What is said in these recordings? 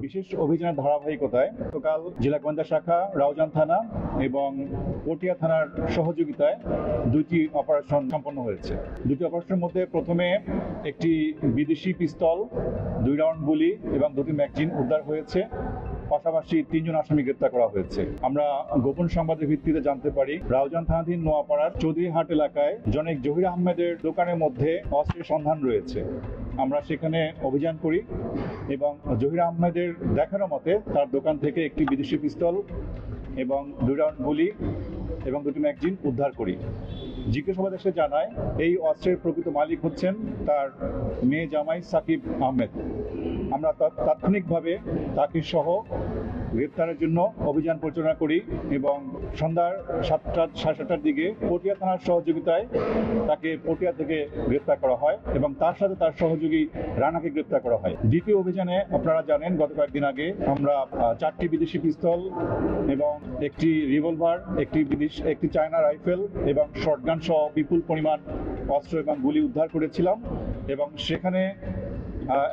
বিশেষ অভিযানের ধারাবাহিকতায় গতকাল জেলা গোয়েন্দা শাখা, রাউজান থানা এবং পটিয়া থানার সহযোগিতায় দুইটি অপারেশন সম্পন্ন হয়েছে। দুটি অপারেশনের মধ্যে প্রথমে একটি বিদেশি পিস্তল, 2 রাউন্ড গুলি এবং 2টি ম্যাগজিন উদ্ধার হয়েছে। পাশাপাশি 3 জন আসামি গ্রেপ্তার করা হয়েছে। আমরা গোপন সংবাদের ভিত্তিতে জানতে পারি রাউজান থানাধীন নোয়াপাড়ার চৌধুরীহাট এলাকায় জনৈক জহির আহমেদের দোকানের মধ্যে অস্ত্রের সন্ধান রয়েছে। আমরা সেখানে অভিযান করি এবং জহির আহমেদের দেখানো মতে তার দোকান থেকে একটি বিদেশি পিস্তল এবং 2 রাউন্ড গুলি এবং 2টি ম্যাগজিন উদ্ধার করি। জিজ্ঞাসাবাদ এসে জানায় এই অস্ত্রের প্রকৃত মালিক হচ্ছেন তার মেয়ে জামাই সাকিব আহমেদ। আমরা তাৎক্ষণিকভাবে তাকে সহ গ্রেপ্তারের জন্য অভিযান পরিচালনা করি এবং সন্ধ্যার 7টার দিকে পটিয়া থানার সহযোগিতায় তাকে পটিয়া থেকে গ্রেপ্তার করা হয় এবং তার সাথে তার সহযোগী রানাকে গ্রেপ্তার করা হয়। দ্বিতীয় অভিযানে আপনারা জানেন গত কয়েকদিন আগে আমরা 4টি বিদেশি পিস্তল এবং একটি রিভলভার, একটি চায়না রাইফেল এবং শটগান সহ বিপুল পরিমাণ অস্ত্র এবং গুলি উদ্ধার করেছিলাম এবং সেখানে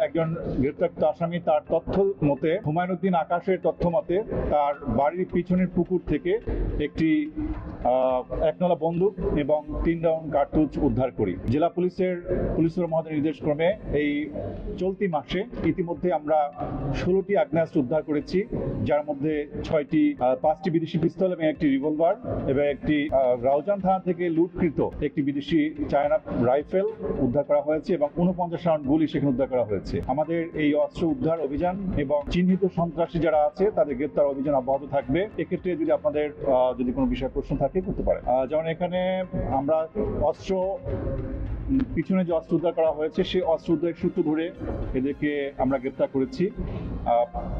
একজন গ্রেপ্তারকৃত আসামি তার তথ্য মতে, হুমায়ুন উদ্দিন আকাশের তথ্য মতে, তার বাড়ির পিছনের পুকুর থেকে একটি 1 বন্দুক এবং 3 রাউন্ড কার্তুজ উদ্ধার করি। জেলা পুলিশ সুপার মহোদয়ের নির্দেশ ক্রমে এই চলতি মাসে ইতিমধ্যে আমরা 16টি আগ্নেয়াস্ত্র উদ্ধার করেছি, যার মধ্যে 5টি বিদেশি পিস্তল এবং একটি রিভলভার এবং একটি রাউজান থানা থেকে লুটকৃত একটি বিদেশি চায়না রাইফেল উদ্ধার করা হয়েছে এবং 49 রাউন্ড গুলি সেখানে উদ্ধার করা হয়েছে। আমাদের এই অস্ত্র উদ্ধার অভিযান এবং চিহ্নিত সন্ত্রাসী যারা আছে তাদের গ্রেপ্তার অভিযান অব্যাহত থাকবে। এক্ষেত্রে যদি আপনাদের যদি কোনো বিষয়ে প্রশ্ন থাকে করতে পারে। যেমন এখানে আমরা পিছনে যে অস্ত্র উদ্ধার করা হয়েছে সেই অস্ত্র উদ্ধারের সূত্র ধরে এদেরকে আমরা গ্রেপ্তার করেছি।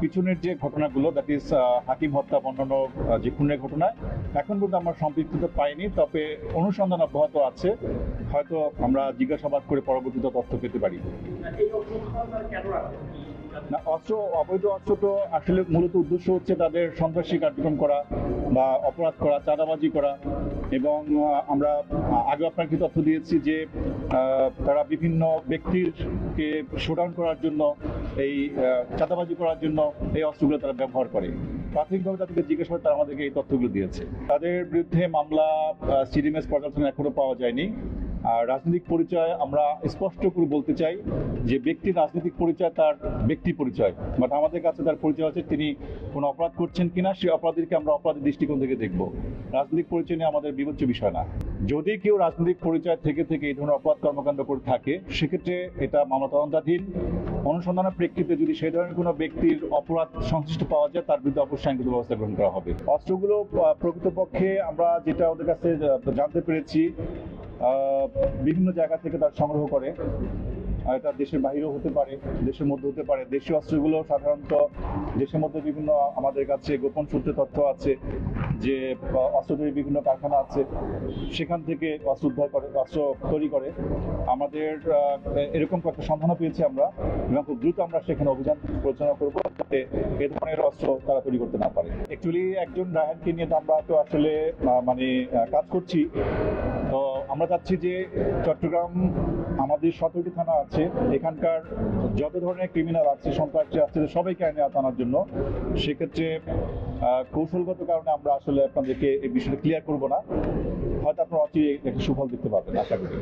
পিছনের যে ঘটনাগুলো, দ্যাট ইজ হাকিম হত্যা, অন্যান্য যে খুনের ঘটনায় এখন পর্যন্ত আমরা সম্পৃক্ততা পাইনি, তবে অনুসন্ধান অব্যাহত আছে। হয়তো আমরা জিজ্ঞাসাবাদ করে পরবর্তীতে তথ্য পেতে পারি। না, অবৈধ অস্ত্র তো আসলে মূলত উদ্দেশ্য হচ্ছে তাদের সন্ত্রাসী কার্যক্রম করা বা অপরাধ করা, চাঁদাবাজি করা। এবং আমরা আগে আপনাকে তথ্য দিয়েছি যে তারা বিভিন্ন ব্যক্তিকে শোডাউন করার জন্য, এই চাঁদাবাজি করার জন্য এই অস্ত্রগুলো তারা ব্যবহার করে। প্রাথমিকভাবে তাদেরকে জিজ্ঞাসাবাদ তারা আমাদেরকে এই তথ্যগুলো দিয়েছে। তাদের বিরুদ্ধে মামলা সিডিএমএস পর্যালোচনা এখনো পাওয়া যায়নি। আর রাজনৈতিক পরিচয় আমরা স্পষ্ট করে বলতে চাই যে ব্যক্তির রাজনৈতিক পরিচয় তার ব্যক্তি পরিচয়, বাট আমাদের কাছে তার পরিচয় হচ্ছে তিনি কোনো অপরাধ করছেন কিনা, সেই অপরাধীকে আমরা অপরাধের দৃষ্টিকোণ থেকে দেখব। রাজনৈতিক পরিচয় নিয়ে আমাদের বিবেচ্য বিষয় না। যদি কেউ রাজনৈতিক পরিচয় থেকে এই ধরনের অপরাধ কর্মকাণ্ড করে থাকে, সেক্ষেত্রে এটা মামলা তদন্তাধীন। অনুসন্ধানের প্রেক্ষিতে যদি সেই ধরনের কোনো ব্যক্তির অপরাধ সংশ্লিষ্ট পাওয়া যায়, তার বিরুদ্ধে অবশ্যই আইনগত ব্যবস্থা গ্রহণ করা হবে। অস্ত্রগুলো প্রকৃতপক্ষে আমরা যেটা ওদের কাছে জানতে পেরেছি, বিভিন্ন জায়গা থেকে তার সংগ্রহ করে। এটা দেশের বাইরেও হতে পারে, দেশের মধ্যে হতে পারে। দেশীয় অস্ত্রগুলো সাধারণত দেশের মধ্যে বিভিন্ন, আমাদের কাছে গোপন সূত্রে তথ্য আছে যে অস্ত্র তৈরি বিভিন্ন কারখানা আছে, সেখান থেকে অস্ত্র উদ্ধার করে, অস্ত্র তৈরি করে। আমাদের এরকম কয়েকটা সন্ধানও পেয়েছি আমরা, এবং খুব দ্রুত আমরা সেখানে অভিযান পরিচালনা করবো যাতে এ ধরনের অস্ত্র তারা তৈরি করতে না পারে। অ্যাকচুয়ালি একজন রায়হানকে নিয়ে আমরা তো আসলে কাজ করছি। তো আমরা চাচ্ছি যে চট্টগ্রাম আমাদের 17টি থানা আছে, এখানকার যত ধরনের ক্রিমিনাল আছে, সন্ত্রাসী আছে, সবাইকে আইনে আনার জন্য। সেক্ষেত্রে কৌশলগত কারণে আমরা আসলে আপনাদেরকে এই বিষয়টা ক্লিয়ার করবো না। হয়তো আপনারা অচিরে একটা সুফল দেখতে পাবেন, আশা করি।